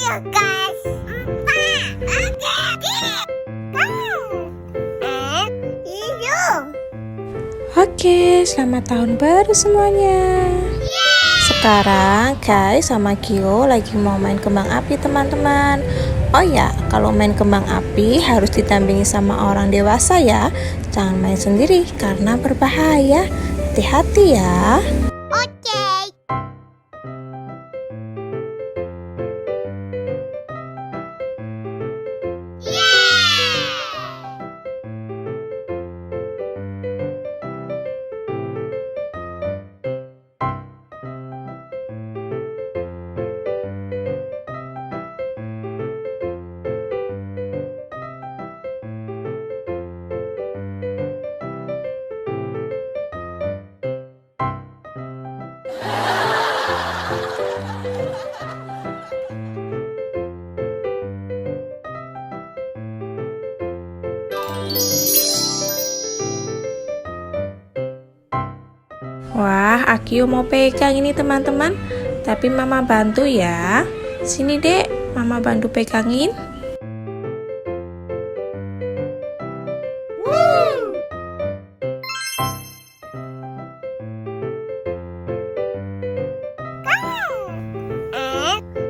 Ayo guys, 4, oke, Oke, selamat tahun baru semuanya. Sekarang guys sama Gio lagi mau main kembang api teman-teman. Oh ya, kalau main kembang api harus didampingi sama orang dewasa ya. Jangan main sendiri karena berbahaya. Hati-hati ya. oke. Wah, Akio mau pegang ini teman-teman. Tapi mama bantu ya. Sini dek, mama bantu pegangin.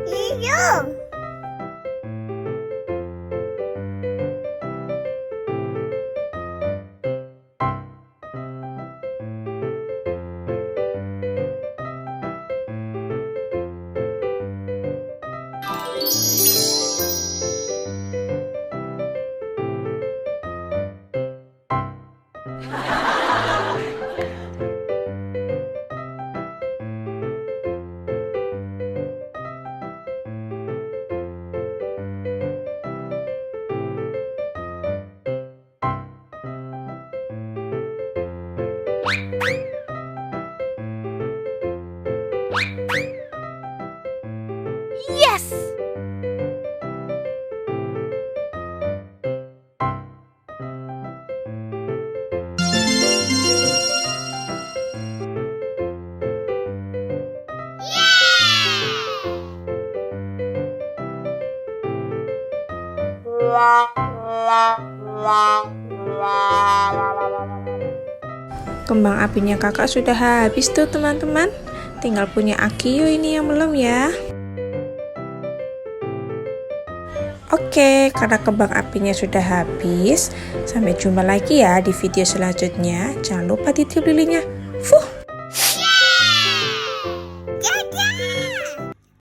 Iyo. Yes! Kembang apinya kakak sudah habis tuh teman-teman. Tinggal punya Akio ini yang belum ya. Oke, karena kembang apinya sudah habis, sampai jumpa lagi ya di video selanjutnya. Jangan lupa ditiup lilinnya. Fuh.